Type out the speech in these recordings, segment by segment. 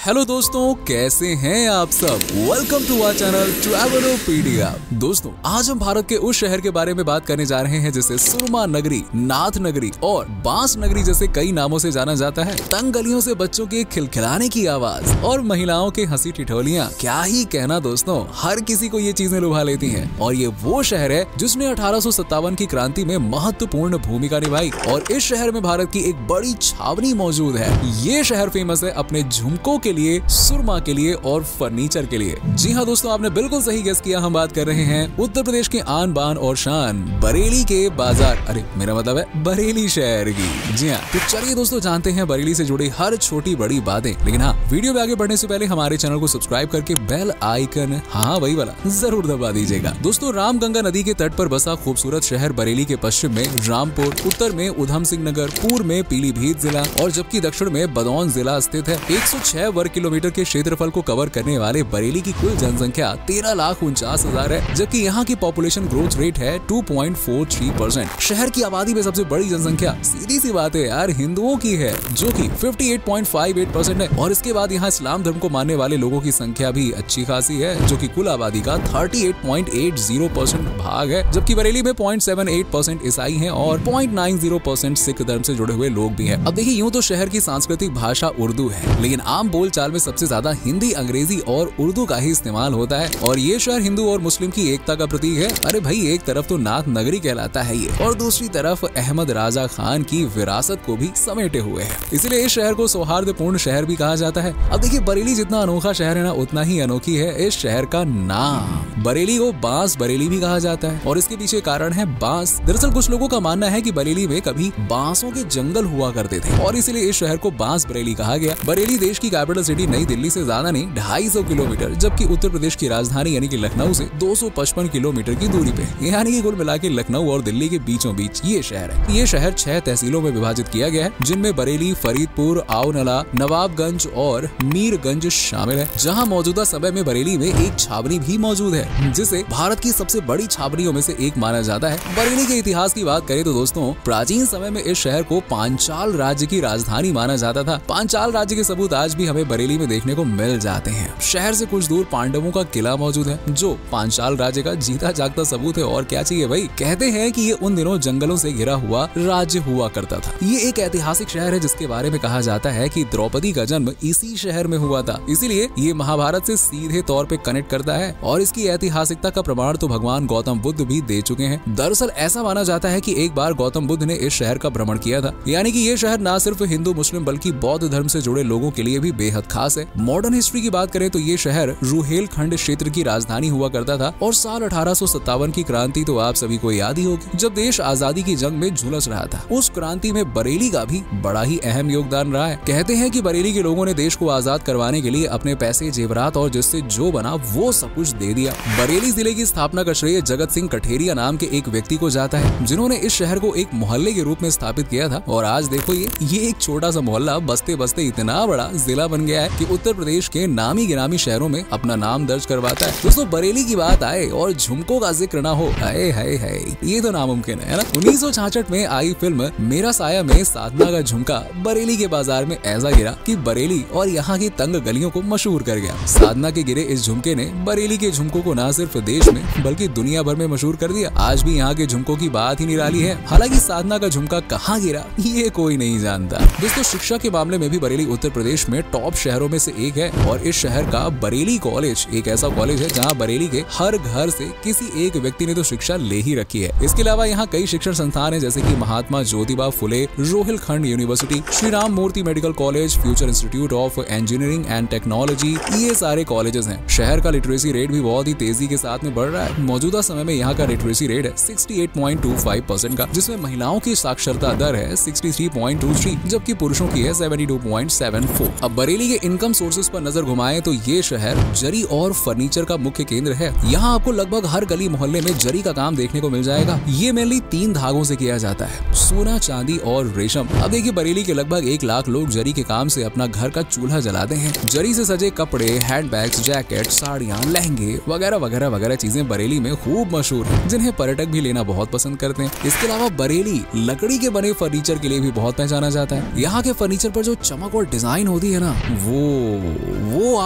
Hello दोस्तों, कैसे हैं आप सब। Welcome to our channel Travelopedia. दोस्तों, आज हम भारत के उस शहर के बारे में बात करने जा रहे हैं जिसे सुरमा नगरी, नाथ नगरी और बांस नगरी जैसे कई नामों से जाना जाता है। तंग गलियों से बच्चों के खिलखिलाने की आवाज और महिलाओं के हंसी ठिठोलियाँ, क्या ही कहना दोस्तों, हर किसी को ये चीजें लुभा लेती हैं। और ये वो शहर है जिसने 1857 की क्रांति में महत्वपूर्ण भूमिका निभाई और इस शहर में भारत की एक बड़ी छावनी मौजूद है। ये शहर फेमस है अपने झुमकों के लिए, सुरमा के लिए और फर्नीचर के लिए। जी हाँ दोस्तों, आपने बिल्कुल सही गेस किया। हम बात कर रहे हैं उत्तर प्रदेश के आन बान और शान बरेली के बाजार, अरे मेरा मतलब है बरेली शहर की। जी हाँ, तो चलिए दोस्तों जानते हैं बरेली से जुड़ी हर छोटी बड़ी बातें। लेकिन हाँ, वीडियो में आगे बढ़ने से पहले हमारे चैनल को सब्सक्राइब करके बेल आइकन, हाँ वही वाला, जरूर दबा दीजिएगा। दोस्तों, रामगंगा नदी के तट पर बसा खूबसूरत शहर बरेली के पश्चिम में रामपुर, उत्तर में उधम सिंह नगर, पूर्व में पीलीभीत जिला और जबकि दक्षिण में बदौन जिला स्थित है। 106 वर्ग किलोमीटर के क्षेत्रफल को कवर करने वाले बरेली की कुल जनसंख्या 13,49,000 है, जबकि यहाँ की पॉपुलेशन ग्रोथ रेट है 2.43%। शहर की आबादी में सबसे बड़ी जनसंख्या सीधी सी बात है यार हिंदुओं की है, जो कि 58.58% है। और इसके बाद यहाँ इस्लाम धर्म को मानने वाले लोगों की संख्या भी अच्छी खासी है, जो कि कुल आबादी का 38.80% भाग है। जबकि बरेली में 0.78% ईसाई हैं और 0.90% सिख धर्म से जुड़े हुए लोग भी हैं। अब देखिए, यूँ तो शहर की सांस्कृतिक भाषा उर्दू है, लेकिन आम बोलचाल में सबसे ज्यादा हिंदी, अंग्रेजी और उर्दू का ही इस्तेमाल होता है। और ये शहर हिंदू और मुस्लिम की एकता का प्रतीक है। अरे भाई, एक तरफ तो नाथ नगरी कहलाता है ये, और दूसरी तरफ अहमद राजा खान की विरासत को भी समेटे हुए है। इसलिए इस शहर को सौहार्दपूर्ण शहर भी कहा जाता है। अब देखिए, बरेली जितना अनोखा शहर है ना, उतना ही अनोखी है इस शहर का नाम। बरेली को बांस बरेली भी कहा जाता है और इसके पीछे कारण है बांस। दरअसल कुछ लोगों का मानना है कि बरेली में कभी बांसों के जंगल हुआ करते थे और इसीलिए इस शहर को बांस बरेली कहा गया। बरेली देश की कैपिटल सिटी नई दिल्ली से ज्यादा नहीं 250 किलोमीटर, जबकि उत्तर प्रदेश की राजधानी यानी कि लखनऊ से 255 किलोमीटर की दूरी पे, यानी कि कुल मिला के लखनऊ और दिल्ली के बीचों बीच ये शहर है। ये शहर 6 तहसीलों में विभाजित किया गया है, जिनमें बरेली, फरीदपुर, आओनला, नवाबगंज और मीरगंज शामिल है। जहाँ मौजूदा समय में बरेली में एक छावनी भी मौजूद है, जिसे भारत की सबसे बड़ी छावनियों में से एक माना जाता है। बरेली के इतिहास की बात करें तो दोस्तों, प्राचीन समय में इस शहर को पांचाल राज्य की राजधानी माना जाता था। पांचाल राज्य के सबूत आज भी हमें बरेली में देखने को मिल जाते हैं। शहर से कुछ दूर पांडवों का किला मौजूद है, जो पांचाल राज्य का जीता जागता सबूत है। और क्या चाहिए भाई। कहते हैं कि ये उन दिनों जंगलों से घिरा हुआ राज्य हुआ करता था। ये एक ऐतिहासिक शहर है जिसके बारे में कहा जाता है कि द्रौपदी का जन्म इसी शहर में हुआ था, इसीलिए ये महाभारत से सीधे तौर पे कनेक्ट करता है। और इसकी ऐतिहासिकता का प्रमाण तो भगवान गौतम बुद्ध भी दे चुके हैं। दरअसल ऐसा माना जाता है कि एक बार गौतम बुद्ध ने इस शहर का भ्रमण किया था, यानी कि ये शहर न सिर्फ हिंदू मुस्लिम बल्कि बौद्ध धर्म से जुड़े लोगों के लिए भी बेहद खास है। मॉडर्न हिस्ट्री की बात करें तो ये शहर रुहेलखंड क्षेत्र की राजधानी हुआ करता था और साल 1857 की क्रांति तो आप सभी को याद ही होगी, जब देश आजादी की जंग में झुलस रहा था। उस क्रांति में बरेली का भी बड़ा ही अहम योगदान रहा है। कहते हैं कि बरेली के लोगों ने देश को आजाद करवाने के लिए अपने पैसे, जेवरात और जिससे जो बना वो सब कुछ दे दिया। बरेली जिले की स्थापना का श्रेय जगत सिंह कठेरिया नाम के एक व्यक्ति को जाता है, जिन्होंने इस शहर को एक मोहल्ले के रूप में स्थापित किया था। और आज देखो, ये एक छोटा सा मोहल्ला बसते बसते इतना बड़ा जिला बन गया है कि उत्तर प्रदेश के नामी गिरामी शहरों में अपना नाम दर्ज करवाता है। दोस्तों, बरेली की बात आए और झुमकों का जिक्र ना हो, हाय हाय हाय, ये तो नामुमकिन है ना। 1966 में आई फिल्म मेरा साया में साधना का झुमका बरेली के बाजार में ऐसा गिरा कि बरेली और यहाँ की तंग गलियों को मशहूर कर गया। साधना के गिरे इस झुमके ने बरेली के झुमकों को न सिर्फ देश में बल्कि दुनिया भर में मशहूर कर दिया। आज भी यहाँ के झुमकों की बात ही निराली है। हालांकि साधना का झुमका कहाँ गिरा ये कोई नहीं जानता। दोस्तों, शिक्षा के मामले में भी बरेली उत्तर प्रदेश में टॉप शहरों में से एक है और इस शहर का बरेली कॉलेज एक ऐसा कॉलेज है जहां बरेली के हर घर से किसी एक व्यक्ति ने तो शिक्षा ले ही रखी है। इसके अलावा यहाँ कई शिक्षण संस्थान है, जैसे कि Mahatma Jyotiba Phule Rohilkhand university, Shri Ram Murti medical college, future institute of engineering and technology, ये सारे कॉलेजेस हैं। शहर का लिटरेसी रेट भी बहुत ही तेजी के साथ में बढ़ रहा है। मौजूदा समय में यहाँ का लिटरेसी रेट है 68.25% का, जिसमें महिलाओं की साक्षरता दर है 63.23, जबकि पुरुषों की है 72.74। अब बरेली के इनकम सोर्सेज पर नजर घुमाएं तो ये शहर जरी और फर्नीचर का मुख्य केंद्र है। यहाँ आपको लगभग हर गली मोहल्ले में जरी का काम देखने को मिल जाएगा। ये मेनली 3 धागों से किया जाता है, सोना, चांदी और रेशम। अब देखिए, बरेली के लगभग 1 लाख लोग जरी के काम से अपना घर का चूल्हा जलाते हैं। जरी से सजे कपड़े, हैंडबैग्स, जैकेट, साड़ियाँ, लहंगे वगैरह वगैरह वगैरह चीजें बरेली में खूब मशहूर है, जिन्हें पर्यटक भी लेना बहुत पसंद करते हैं। इसके अलावा बरेली लकड़ी के बने फर्नीचर के लिए भी बहुत पहचाना जाता है। यहाँ के फर्नीचर पर जो चमक और डिजाइन होती है ना,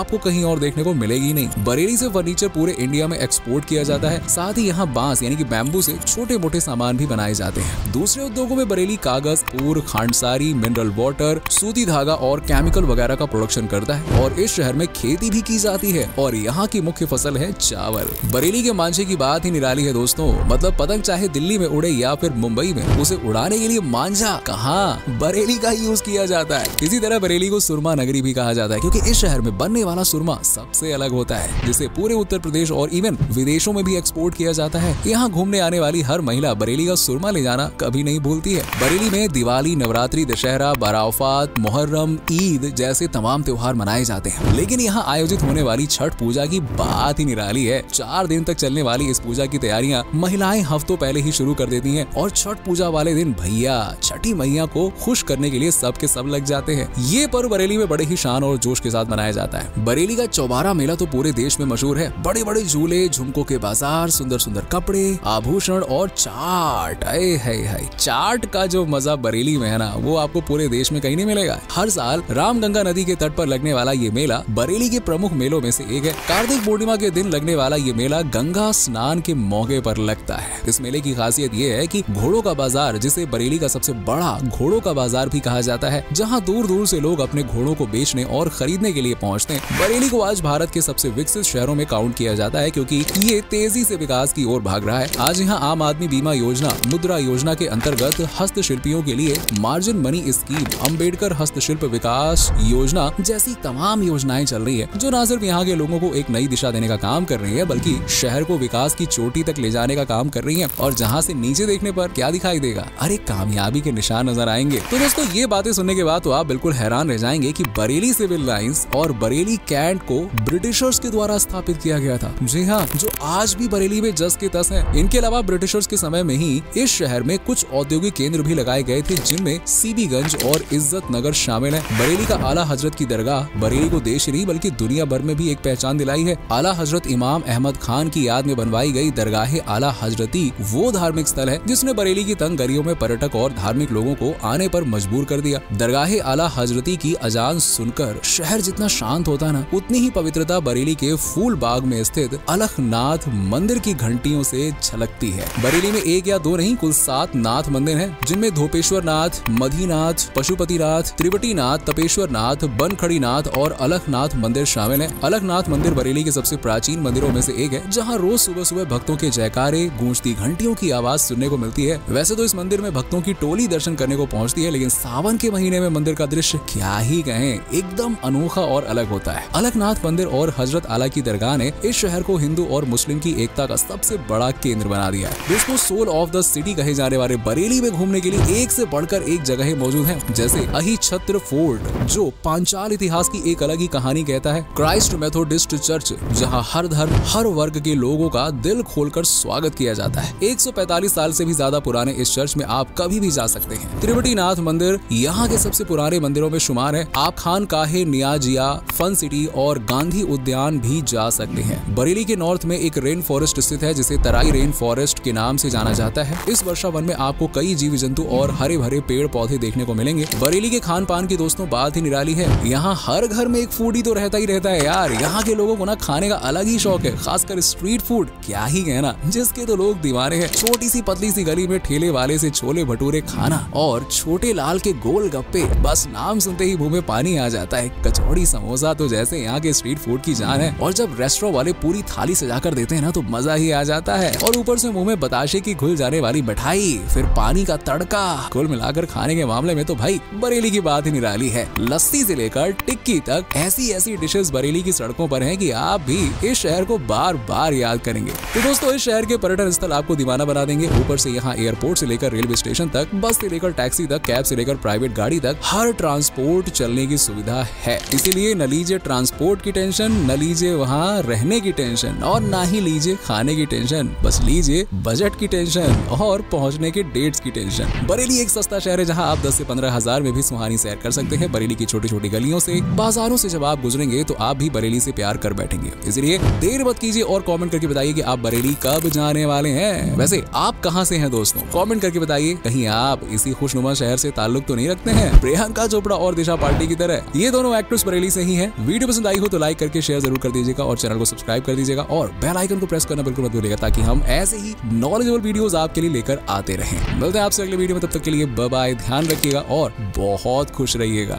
आपको कहीं और देखने को मिलेगी नहीं। बरेली से फर्नीचर पूरे इंडिया में एक्सपोर्ट किया जाता है। साथ ही यहाँ बांस यानी कि बैम्बू से छोटे मोटे सामान भी बनाए जाते हैं। दूसरे उद्योगों में बरेली कागज, ऊर, खांडसारी, मिनरल वाटर, सूती धागा और केमिकल वगैरह का प्रोडक्शन करता है। और इस शहर में खेती भी की जाती है और यहाँ की मुख्य फसल है चावल। बरेली के मांझे की बात ही निराली है दोस्तों। मतलब पतंग चाहे दिल्ली में उड़े या फिर मुंबई में, उसे उड़ाने के लिए मांझा कहाँ, बरेली का यूज किया जाता है। इसी तरह बरेली को सुरमा नगरी भी कहा जाता है क्योंकि इस शहर में बनने वाला सुरमा सबसे अलग होता है, जिसे पूरे उत्तर प्रदेश और इवन विदेशों में भी एक्सपोर्ट किया जाता है। यहाँ घूमने आने वाली हर महिला बरेली का सुरमा ले जाना कभी नहीं भूलती है। बरेली में दिवाली, नवरात्रि, दशहरा, बाराफात, मुहर्रम, ईद जैसे तमाम त्योहार मनाए जाते हैं। लेकिन यहाँ आयोजित होने वाली छठ पूजा की बात ही निराली है। 4 दिन तक चलने वाली इस पूजा की तैयारियां महिलाएं हफ्तों पहले ही शुरू कर देती हैं और छठ पूजा वाले दिन भैया छठी मैया को खुश करने के लिए सब के सब लग जाते हैं। ये पर्व बरेली में बड़े ही शान और जोश के साथ मनाया जाता है। बरेली का चौबारा मेला तो पूरे देश में मशहूर है। बड़े बड़े झूले, झुमकों के बाजार, सुंदर सुंदर कपड़े, आभूषण और चाट। है चाट का जो मजा बरेली में है ना, वो आपको पूरे देश में कहीं नहीं मिलेगा। हर साल रामगंगा नदी के तट पर लगने वाला ये मेला बरेली के प्रमुख मेलों में से एक है। कार्तिक पूर्णिमा के दिन लगने वाला ये मेला गंगा स्नान के मौके पर लगता है। इस मेले की खासियत ये है कि घोड़ों का बाजार, जिसे बरेली का सबसे बड़ा घोड़ों का बाजार भी कहा जाता है, जहां दूर दूर से लोग अपने घोड़ों को बेचने और खरीदने के लिए पहुंचते हैं। बरेली को आज भारत के सबसे विकसित शहरों में काउंट किया जाता है क्योंकि ये तेजी से विकास की ओर भाग रहा है। आज यहाँ आम आदमी बीमा योजना, मुद्रा योजना के अंतर्गत हस्तशिल्पियों के लिए मार्जिन मनी स्कीम, अम्बेडकर हस्तशिल्प विकास योजना जैसी तमाम योजनाएं चल रही है, जो न सिर्फ यहाँ के लोगों को एक नई दिशा देने का काम कर रही है, बल्कि शहर को विकास की चोटी तक ले जाने का काम कर रही है। और जहाँ से नीचे देखने पर क्या दिखाई देगा, अरे कामयाबी के निशान नजर आएंगे। तो दोस्तों ये बातें सुनने के बाद तो आप बिल्कुल हैरान रह जाएंगे कि बरेली सिविल लाइंस और बरेली कैंट को ब्रिटिशर्स के द्वारा स्थापित किया गया था। जी हाँ, जो आज भी बरेली में जस के तस है। इनके अलावा ब्रिटिशर्स के समय में ही इस शहर में कुछ औद्योगिक केंद्र भी लगाए गए थे, जिनमें सीबीगंज और इज्जत नगर शामिल है। बरेली का आला हजरत की दरगाह बरेली को देश नहीं बल्कि दुनिया भर में भी एक पहचान दिलाई है। आला हजरत इमाम अहमद खान की याद में बनवाई गई दरगाह आला हजरती वो धार्मिक स्थल है जिसने बरेली की तंग गलियों में पर्यटक और धार्मिक लोगों को आने पर मजबूर कर दिया। दरगाह आला हजरती की अजान सुनकर शहर जितना शांत होता है ना, उतनी ही पवित्रता बरेली के फूल बाग में स्थित अलखनाथ मंदिर की घंटियों से झलकती है। बरेली में 1 या 2 नहीं, कुल 7 नाथ मंदिर हैं, जिनमें धोपेश्वर नाथ, मधीनाथ, पशुपतिनाथ, त्रिवटीनाथ, तपेश्वर नाथ, बनखड़ी नाथ और अलखनाथ मंदिर शामिल है। अलखनाथ मंदिर बरेली के सबसे प्राचीन मंदिरों में से एक है, जहाँ रोज सुबह सुबह भक्तों के जयकारे, गूंजती घंटियों की आवाज सुनने को मिलती है। वैसे तो इस मंदिर में भक्तों की टोली दर्शन करने को पहुंचती है, लेकिन सावन के महीने में मंदिर का दृश्य क्या ही कहें, एकदम अनोखा और अलग होता है। अलखनाथ मंदिर और हजरत आला की दरगाह ने इस शहर को हिंदू और मुस्लिम की एकता का सबसे बड़ा केंद्र बना दिया है। दोस्तों, सोल ऑफ द सिटी कहे जाने वाले बरेली में घूमने के लिए एक से बढ़कर एक जगह मौजूद है, जैसे अहिछत्र फोर्ट, जो पांचाल इतिहास की एक अलग ही कहानी कहता है। क्राइस्ट मेथोडिस्ट चर्च, जहाँ हर धर्म, हर वर्ग के लोगों का दिल खोलकर स्वागत किया जाता है। 145 साल से भी ज्यादा पुराने इस चर्च में आप कभी भी जा सकते हैं। त्रिवटीनाथ मंदिर यहाँ के सबसे पुराने मंदिरों में शुमार है। आप खान काहे, नियाजिया, फन सिटी और गांधी उद्यान भी जा सकते हैं। बरेली के नॉर्थ में एक रेन फॉरेस्ट स्थित है, जिसे तराई रेन फॉरेस्ट के नाम से जाना जाता है। इस वर्षा वन में आपको कई जीव जंतु और हरे भरे पेड़ पौधे देखने को मिलेंगे। बरेली के खान पान की दोस्तों बात ही निराली है। यहाँ हर घर में एक फूडी तो रहता ही रहता है यार। यहाँ के लोगों को ना खाने का अलग ही शौक है, खासकर स्ट्रीट फूड, क्या ही कहना, जिसके तो लोग दीवाने हैं। छोटी सी पतली सी गली में ठेले वाले से छोले भटूरे खाना और छोटे लाल के गोल गप्पे, बस नाम सुनते ही मुंह में पानी आ जाता है। कचौड़ी, समोसा तो जैसे यहाँ के स्ट्रीट फूड की जान है। और जब रेस्टोरेंट वाले पूरी थाली सजाकर देते हैं ना, तो मजा ही आ जाता है। और ऊपर से मुंह में बताशे की घुल जाने वाली मिठाई, फिर पानी का तड़का। कुल मिलाकर खाने के मामले में तो भाई बरेली की बात ही निराली है। लस्सी से लेकर टिक्की तक ऐसी ऐसी डिशेस बरेली की सड़कों पर हैं कि आप भी इस शहर को बार बार याद करेंगे। तो दोस्तों, इस शहर के पर्यटन स्थल आपको दीवाना बना देंगे। ऊपर से यहाँ एयरपोर्ट से लेकर रेलवे स्टेशन तक, बस से लेकर टैक्सी तक, कैब से लेकर प्राइवेट गाड़ी तक, हर ट्रांसपोर्ट चलने की सुविधा है। इसीलिए न लीजिए ट्रांसपोर्ट की टेंशन, न लीजिए वहाँ रहने की टेंशन, और ना ही लीजिए खाने की टेंशन, बस लीजिए बजट की टेंशन और पहुँचने के डेट्स की टेंशन। बरेली एक सस्ता शहर है, जहाँ आप 10 से 15 हजार में भी सुहानी सैर कर सकते हैं। बरेली की छोटी छोटी गलियों से, बाजारों से जब आप गुजरेंगे तो आप भी बरेली से प्यार कर बैठेंगे। इसलिए देर मत कीजिए और कमेंट करके बताइए कि आप बरेली कब जाने वाले हैं। वैसे आप कहां से हैं दोस्तों, कमेंट करके बताइए। कहीं आप इसी खुशनुमा शहर से ताल्लुक तो नहीं रखते हैं, प्रियंका चोपड़ा और दिशा पार्टी की तरह। ये दोनों एक्ट्रेस बरेली से ही हैं। वीडियो पसंद आई हो तो लाइक करके शेयर जरूर कर दीजिएगा और चैनल को सब्सक्राइब कर दीजिएगा और बेल आइकन को प्रेस करना बिल्कुल मत भूलिएगा ताकि हम ऐसे ही नॉलेजेबल वीडियोस आपके लिए लेकर आते रहें। मिलते हैं आपसे अगले वीडियो में, तब तक के लिए बाय बाय, ध्यान रखिएगा और बहुत खुश रहिएगा।